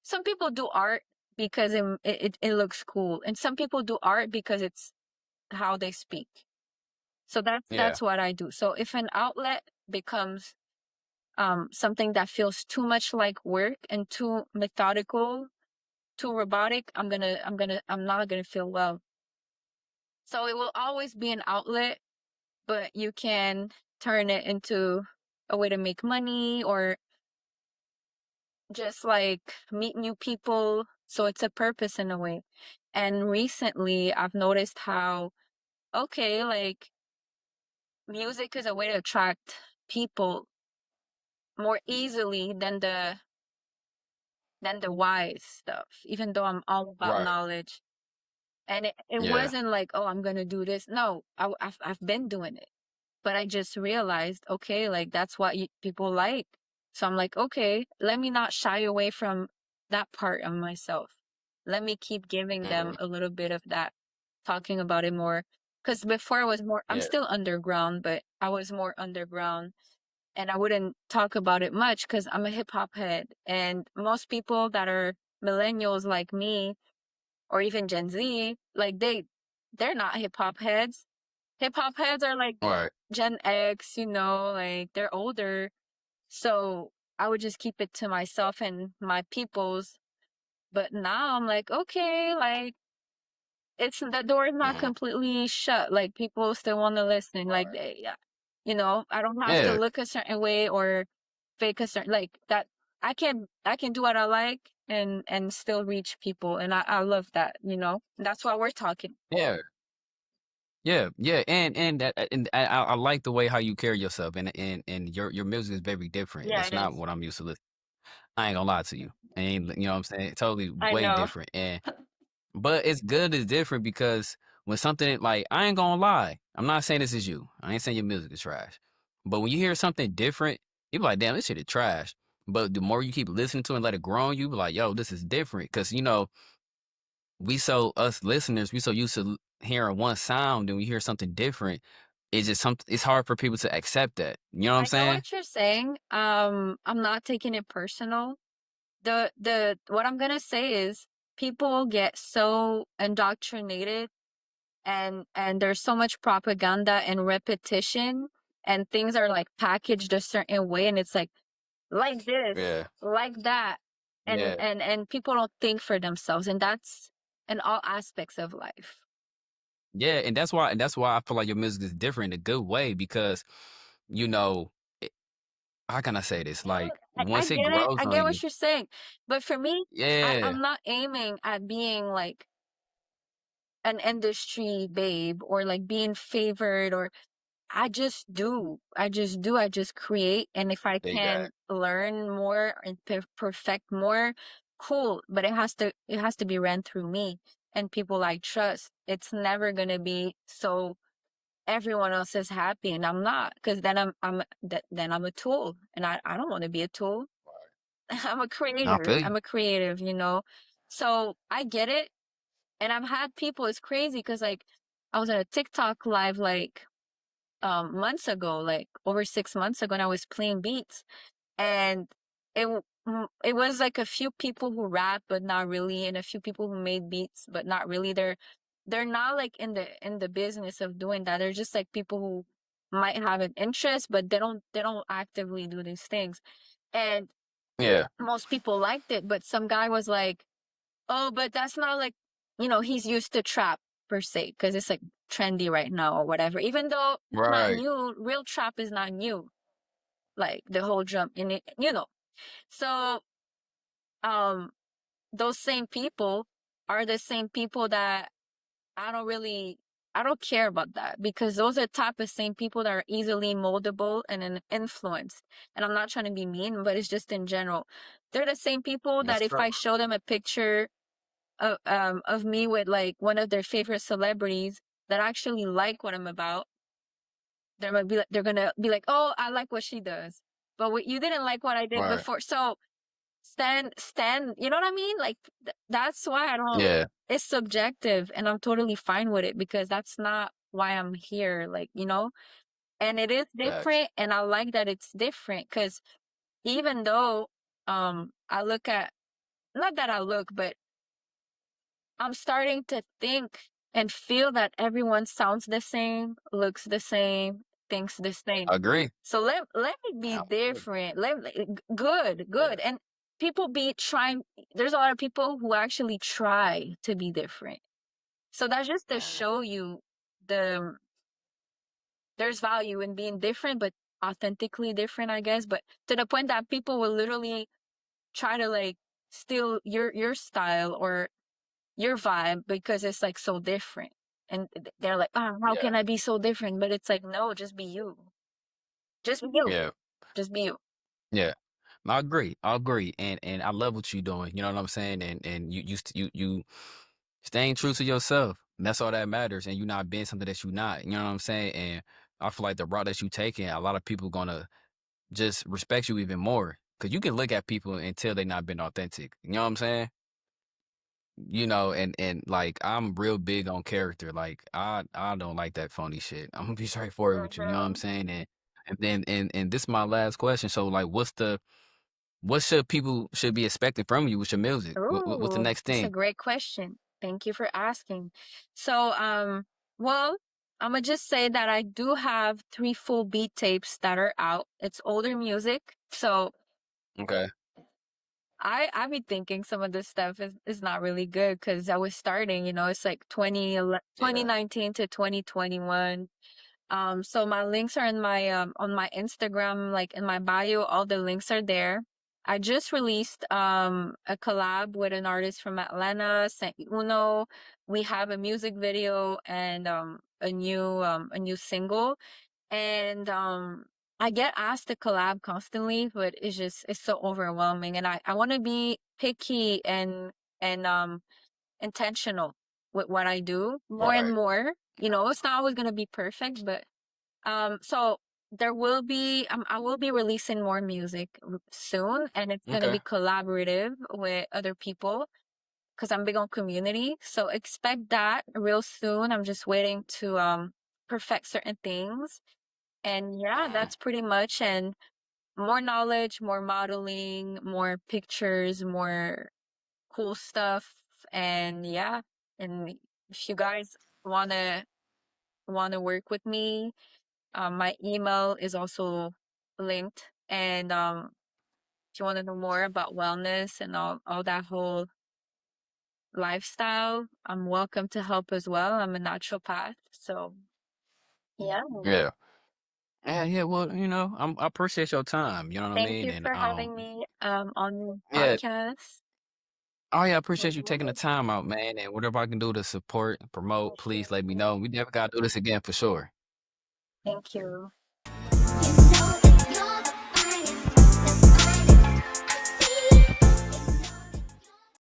some people do art because it looks cool, and some people do art because it's how they speak. So Yeah. that's what I do. So if an outlet becomes something that feels too much like work and too methodical, too robotic, I'm not gonna feel well. So it will always be an outlet, but you can turn it into a way to make money or just like meet new people. So it's a purpose in a way. And recently I've noticed how, okay, like music is a way to attract people more easily than the wise stuff, even though I'm all about Right. knowledge. And it Yeah. wasn't like, oh, I'm gonna do this. No, I've been doing it. But I just realized, okay, like that's what people like. So I'm like, okay, let me not shy away from that part of myself. Let me keep giving them Mhm. a little bit of that, talking about it more. Because before I was more, I'm Yeah. still underground, but I was more underground and I wouldn't talk about it much because I'm a hip hop head. And most people that are millennials like me or even Gen Z, like they're not hip hop heads. Hip hop heads are like Right. Gen X, like they're older. So I would just keep it to myself and my peoples. But now I'm like, okay, like it's the door is not Mhm. completely shut. Like people still want to listen. Like Right. yeah, I don't have to Yeah. look a certain way or fake a certain like that. I can do what I like and still reach people, and I love that. That's why we're talking. Yeah. Yeah, yeah, and that and I like the way how you carry yourself, and your music is very different. Yeah, That's it not is. what I'm used to listening. I ain't gonna lie to you. And you know what I'm saying? Totally I way know. different. And but it's good it's different because when something like I ain't gonna lie, I'm not saying this is you. I ain't saying your music is trash. But when you hear something different, you be like, damn, this shit is trash. But the more you keep listening to it and let it grow on you, be like, yo, this is different. Cause we so us listeners, we so used to hearing one sound and we hear something different. It's just something it's hard for people to accept that. You know what I'm I get saying? what you're saying. I'm not taking it personal. The what I'm gonna say is people get so indoctrinated and there's so much propaganda and repetition and things are like packaged a certain way and it's like this, Yeah. like that. And Yeah. and and people don't think for themselves and that's in all aspects of life. Yeah. And that's why I feel like your music is different in a good way because, you know, it, how can I say this? No, Like I once it get it. grows I on get you, what you're saying. But for me, yeah. I'm not aiming at being like an industry babe or like being favored or I just do. I just do. I just create. And if I can Exactly. learn more and perfect more, cool. But it has to be ran through me and people I trust. It's never gonna be so everyone else is happy and I'm not, because then I'm a tool and I don't want to be a tool. I'm a I creator. feel you. I'm a creative. So I get it. And I've had people, it's crazy because like I was on a TikTok live like months ago, like over 6 months ago, and I was playing beats, and it was like a few people who rap, but not really, and a few people who made beats, but not really. They're not like in the business of doing that. They're just like people who might have an interest, but they don't actively do these things. And Yeah. most people liked it, but some guy was like, "Oh, but that's not like, he's used to trap per se, because it's like trendy right now or whatever." Even though it's not Right. new, real trap is not new. Like the whole jump in it. So, um, those same people are the same people that I don't really, I don't care about that because those are the type of same people that are easily moldable and influenced. And I'm not trying to be mean, but it's just in general. They're the same people That's that if true. I show them a picture of me with like one of their favorite celebrities that actually like what I'm about, they're gonna be like, oh, I like what she does, but you didn't like what I did Right. before. So stand, you know what I mean? Like that's why I don't, Yeah, it's subjective and I'm totally fine with it because that's not why I'm here, like, and it is facts. different and I like that it's different because even though I look at, not that I look, but I'm starting to think and feel that everyone sounds the same, looks the same, thinks the same. Agree. So let me be Absolutely. different. Good, Yeah, good. And people be trying, there's a lot of people who actually try to be different. So that's just to man. show you the there's value in being different, but authentically different, I guess. But to the point that people will literally try to like steal your style or your vibe because it's like so different. And they're like, oh, how Yeah, can I be so different? But it's like, no, just be you. Just be you. yeah, Just be you. yeah. I agree. I agree, and I love what you're doing. You know what I'm saying? And you staying true to yourself. And that's all that matters. And you not being something that you're not. You know what I'm saying? And I feel like the route that you taking, a lot of people gonna just respect you even more. Cause you can look at people and tell they not been authentic. You know what I'm saying? And like I'm real big on character. Like I don't like that phony shit. I'm gonna be straightforward with you. You know what I'm Hmm. saying? And then and this is my last question. So like, what should people should be expecting from you with your music? What's the Ooh, next that's a thing? great question. Thank you for asking. So, well, I'm gonna just say that I do have 3 full beat tapes that are out. It's older music. So Okay. I be thinking some of this stuff is not really good because I was starting, it's like Yeah. 2019 to 2021. So my links are in my on my Instagram, like in my bio, all the links are there. I just released a collab with an artist from Atlanta, Saint Uno. We have a music video and a new single. And I get asked to collab constantly, but it's so overwhelming. And I want to be picky and intentional with what I do more and Right. more. It's not always gonna be perfect, but so I will be releasing more music soon, and it's gonna be Okay. collaborative with other people because I'm big on community. So expect that real soon. I'm just waiting to perfect certain things. And yeah, Mhm. that's pretty much. And more knowledge, more modeling, more pictures, more cool stuff. And yeah, and if you guys wanna wanna work with me, my email is also linked. And if you want to know more about wellness and all that whole lifestyle, I'm welcome to help as well. I'm a naturopath. So yeah. Yeah. Yeah, yeah. Well, I appreciate your time. You know what I Thank mean? you And for having me on your yeah. podcast. Oh yeah, I appreciate you taking the time out, man. And whatever I can do to support, promote, Thank you. please let me know. We never gotta do this again for sure. Thank you.